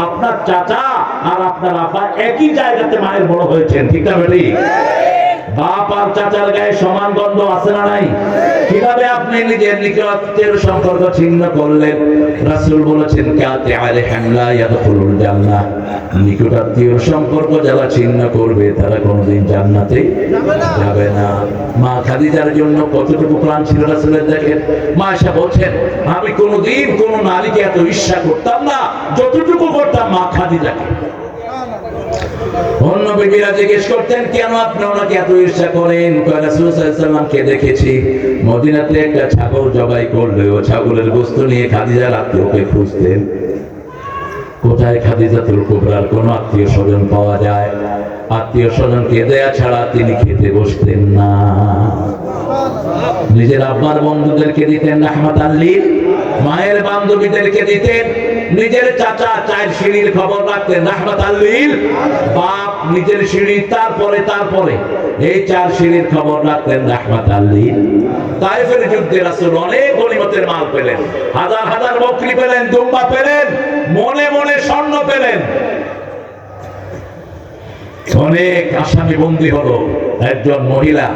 আপনার চাচা আর আপনার আপা একই জায়গাতে মায়ের বড় হয়েছেন, ঠিক না বেটি? বাপ আর চাচার গায়ে সমান গন্ধ আছে না নাই? কিভাবে আপনি নিজের নিকটের সম্পর্ক ছিন্ন করলেন? রাসূল বলেছেন কাতে আলে হামলা ইয়াদখুলুল জান্নাহ, নিকটাত্মীয় সম্পর্ক যারা ছিন্ন করবে তারা কোনোদিন জান্নাতে যাবে না। মা খাদিজার জন্য কতটুকু প্রাণ ছিল রাসূলের, দেখেন। মা আয়েশা বলছেন আমি কোনোদিন কোনো নারীকে এত ঈর্ষা করতাম না যতটুকু করতাম মা খাদিজাকে। অন্য বিবিরা জিজ্ঞেস করতেন কেন আপনি ওনাকে এত ঈর্ষা করেন? রাসূল সাল্লাল্লাহু আলাইহি ওয়াসাল্লামকে দেখেছি মদিনাতে একটা ছাগল জবাই করলে ও ছাগলের গোশত নিয়ে খাদিজার আত্মীয়কে খুঁজতেন। কোথায় খাদিজাতুল কুবরার কোনো আত্মীয় স্বজন পাওয়া যায়? আত্মীয় স্বজনকে দেয়া ছাড়া তিনি খেতে বসতেন না। নিজের আব্বার বন্ধুদেরকে দিতেন রাহমাতাল লিল, মায়ের বান্ধবীদেরকে দিতেন। নিজের চাচা চায়ের সিঁড়ির খবর রাখতেন রাহমাতাল লিল, বাপ নিজের সিঁড়ি, তারপরে এই 4 সিঁড়ির খবর রাখতেন রাহমাতাল লিল। তায়েফের যুদ্ধে রাসূল অনেক গনিমতের মাল পেলেন, হাজার হাজার বকরি পেলেন, দুম্বা পেলেন, মনে মনে স্বর্ণ পেলেন। অনেক আসামি বন্দী হলো। একজন মহিলা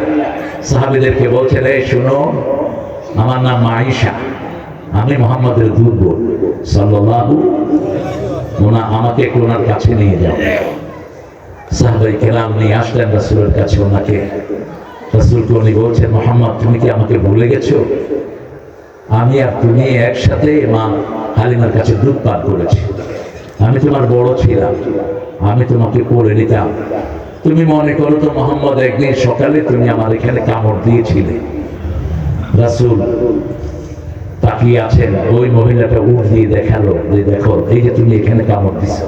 সাহাবীদেরকে বলছেন এই শুনো, আমার নাম আয়েশা, আমি মুহাম্মদের দূত সাল্লাল্লাহু, আমাকে একটু ওনার কাছে নিয়ে যাও। সাহাবায়ে কেরাম নিয়ে আসলেন রাসূলের কাছে ওনাকে। রাসূলকে উনি বলছেন মুহাম্মদ তুমি কি আমাকে ভুলে গেছো? আমি আর তুমি একসাথে মা হালিমার কাছে দুধ পান করেছি, আমি তোমার বড় ছিলাম, আমি তোমাকে করে নিতাম। তুমি মনে করো তো মুহাম্মদ একদিন সকালে তুমি আমার এখানে কামড় দিয়েছিলে। রাসূল তাকিয়ে আছেন, ওই মহিলাটা উঠ দিয়ে দেখালো যে দেখো এই যে তুমি এখানে কামড় দিছো।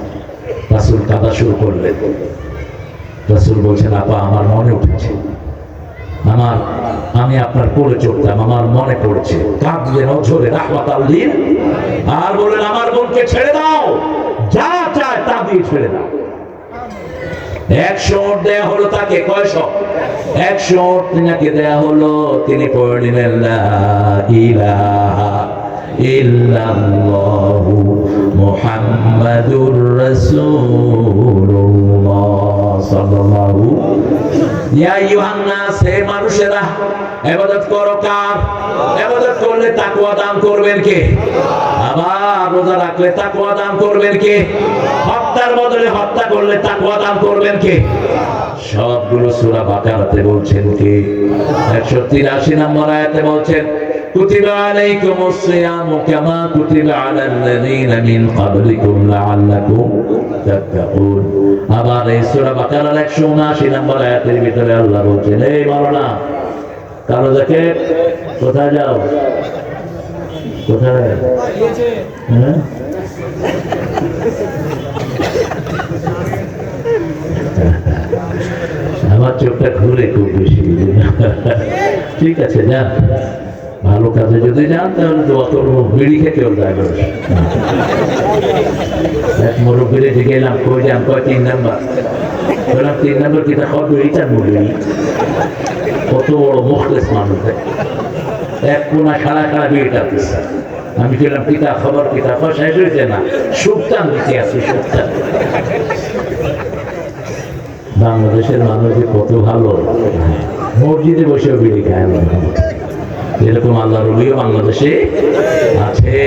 রাসূল কাঁদা শুরু করলেন। রাসূল বলছেন আপা আমার মনে উঠেছে, আমি আপনার কোলে চড়তাম, আমার মনে পড়ছে। কাঁদলেন অঝরে রাহমাতাল লিল, আর বলেন আমার বোনকে ছেড়ে দাও, যা চায় তা দিয়ে ছেড়ে দাও। 100 ওট দেয়া হলো তাকে। কয়শো? 100 ওট তিনাকে দেয়া হলো। তিনি পড়ে নিলেন লা ইলাহা ইল্লাল্লাহু মুহাম্মাদুর রাসূলুল্লাহ সাল্লাল্লাহু। ইয়া আইয়ুহান নাস, হে মানুষেরা, ইবাদত করো কার? ইবাদত করলে তাকওয়া দান করবেন কে? আবার রোজা রাখলে তাকওয়া দান করবেন কে? হত্যার বদলে হত্যা করলে তাকওয়া দান করবেন কে? সবগুলো সূরা বাকারাতে বলছেন কে? 183 নম্বর আয়াতে বলছেন কুতিবা আলাইকুমুস সিয়ামু কামা কুতিবা আলাল লাযীনা মিন ক্বাবলিকুম লাআল্লাকুম তাত্তাকুন। আবার এই সূরা বাকারার 179 নম্বর আয়াতের ভিতরে আল্লাহ বলছেন এই মাওলানা কালো জ্যাকেট কোথায় যাও? কোথায়? হ্যাঁ, আমার চোখটা ঘুরে খুব বেশি। ঠিক আছে যান, ভালো কাজে যদি যান তাহলে দোয়া করবো। বিড়ি খেতেও যায়। এক মুরব্বীরে গেলাম, কই যান? কয় 3 নাম্বার। বললাম 3 নাম্বার কিতা খাওয়া? বিড়িটার মুরব্বী। কত বড় মুখলেস মানুষ, এক কোনা খাড়া খাড়া বিড়িটা দিচ্ছে। আমি বললাম পিতা খবর পিতা শেষ হয়েছে না, সুলতান দিতে আছে সুলতান। বাংলাদেশের মানুষ যে কত ভালো, মসজিদে বসেও বিড়ি খায়। এরকম আল্লাহর ওলিও বাংলাদেশে আছে।